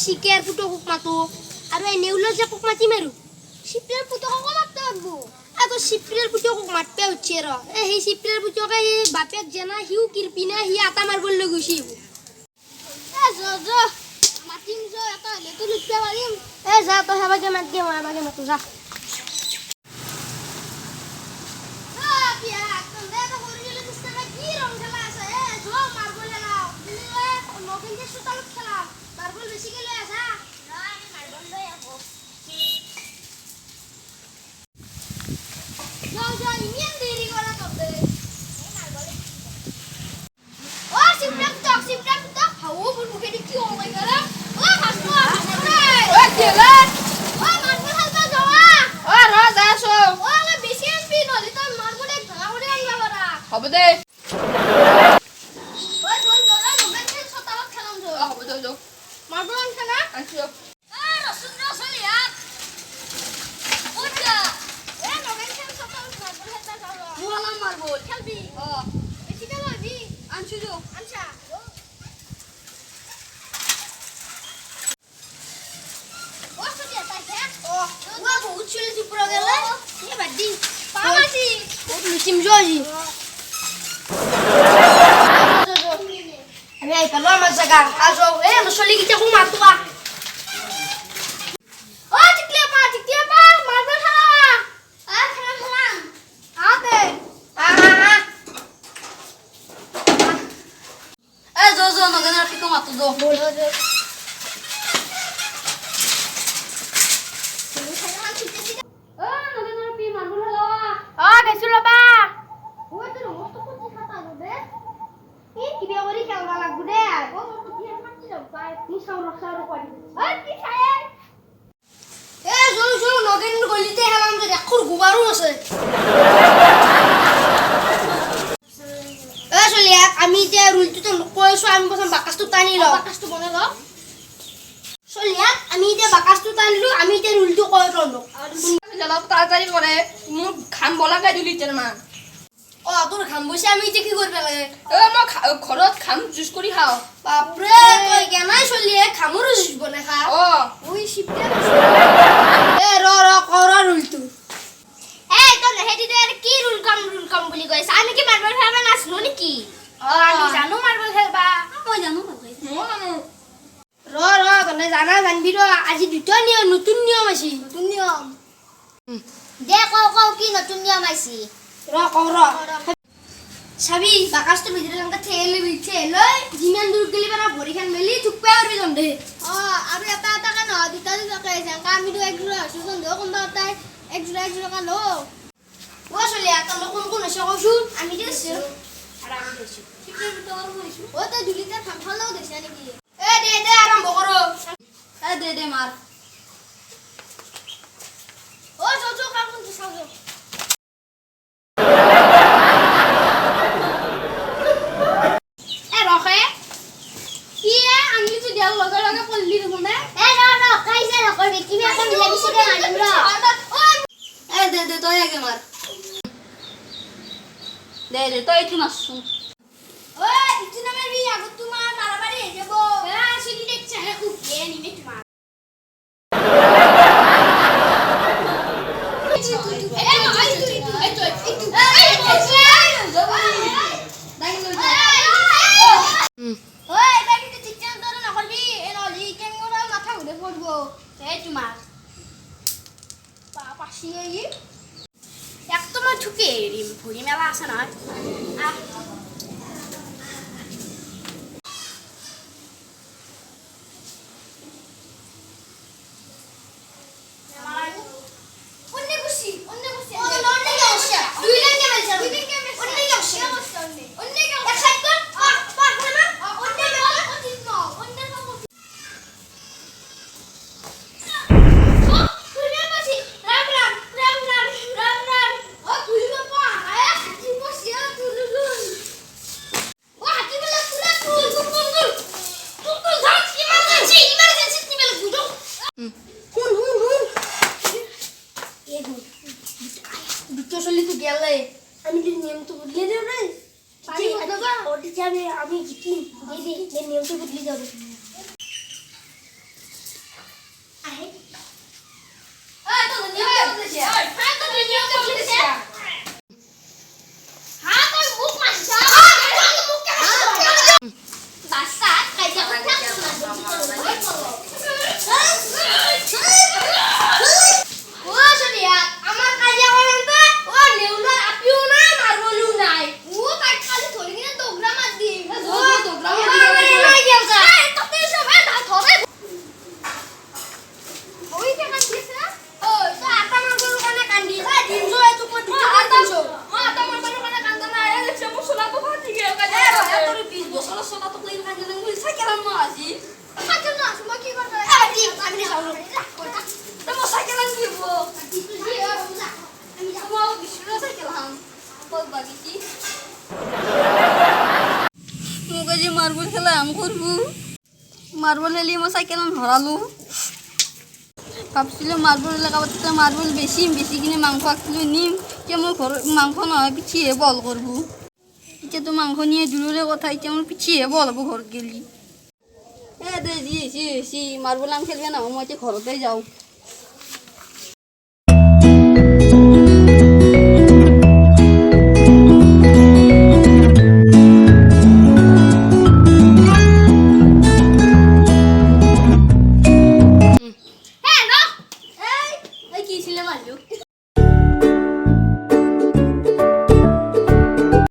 শিকের পুতকক মাতো আর এই নেউলার যে কক মাতি মারু শিপলের পুতকক মারতে লাগবো আগো শিপলের পুতকক মারতে হচ্ছে র এই শিপলের পুতকে বাপেক জানা হিউ কিরপিনা হি আতা মারবল লগিছি এ জ মাতিম জ এটা লেতু লুটতে পারিম এ যা তো হেবাকে মাত দিয়ে মই হেবাকে মাতো যা হ'ব দে মার্বল খেলা আনছো রসুন রসলিয়া ওটা এ নগেন খেল সব মার্বল খেলতা যাও মুলা মার্বল খেলবি বেশি খেল হবি আনছো যো আনছা ও সলিয়া তাই খে ও বহুত চলে চুপড়া গেল এ বাদি পামাসি ও লুচিম জজি আমি আই পালো আমার জায়গা আজো এ লসলি কিটা কো মাতুয়া ও টিকলিয়া পা মারবল খেলা খেলাম আতে এ জো নগেনার পিকো মাতো জো বলো যে ও নগেনার পি মারবল খেলা গেছুলো বা ও তোর মস্ত কুচি খাতা দে কি বিয়া করি খেলবা লাগবো দে ও কি মারতি যাও পাই কি সাউর করি কি খায় এ জো নগেন গলিতে হেলাম যে দেখুর গুবারু আছে এ চলিয়া আমি যে রুলটো তো কইছো আমি প্রথম বাকাসটো টানি ল বাকাসটো বনে ল চলিয়া আমি যে বাকাসটো টানিলো আমি যে রুলটো কই রলো জ্বালা তাড়াতাড়ি করে মোৰ খাম বলা গাই দিলি তেৰ মা ও তোৰ খাম বসে আমি যে কি কৰবে লাগে এ মই ঘৰত খাম জুস কৰি খাও বাপরে তুই কেনাই চলিয়ে খামুর জুস বনে খা ওই শিপটা এ করা রুলটো এই তো হেডি দে কি রুল কাম বলি কইছ আমি কি মার্বল খেলবা নাছনো নাকি আমি জানো মার্বল খেলবা মই জানো মার্বল মই জানো তনে জানা জানবি আজি দুটা নিয়ম নতুন নিয়ম আছে নতুন নিয়ম দে কও কি নতুন নিয়ম আছে কও সাবি বাকাসটো ভিতরে লঙ্কা ঠেলে বিছে লই জিমান দূর গলি বানা ভরি খান মেলি থুপা উড়ি যাম দে আৰু এটা কেন দুটা কে জাঙ্কা আমি তো একজোড়া আছো সন্দেহ কোনবা তাই একজোড়া কান ও চলি আতা কোন আছে কইছু আমি দিছো আর আমি দিছো কিপের ভিতর হইছো ও তো 2 লিটার খাম খালো দেছে নাকি এ দে আরম্ভ করো এ দে মার ও চো কাকুন তো সাজো এ রখে কি আমি তো দেল লগে পল্লি দেখুন এ না কাইছে না করবি কি এখন মিলা মিশে কে আনিম র এ দে তই আগে মার দে তই কি মারছু ওই ইতি নামের বি আগত তোমার মারামারি হয়ে যাব সিটি দেখছে হে খুব কে নিমে তোমার মেলা আছে নহয় আমি নিয়ম তো বদলে দেব রে পারি বাবা ওটি যাবে আমি জিতি দিদি নিয়ম তো বদলে যাবে খেলা আম করবো মার্বল এলি মই চাইকেল হরালো ভাবছিলো মার্বল এলাকা মার্বল বেশি বেশি কিনে মাংস আঁকছিলো নিম এতিয়া মোৰ ঘৰ মাংস নহয় পিছিয়ে বল কৰবো এতিয়া তো মাংস নিয়ে দূৰেৰ কথা এতিয়া মোৰ পিছিয়ে বল হবো ঘৰ গেলি দে মাৰ্বল আম খেলবে না মই এতিয়া ঘৰতে যাও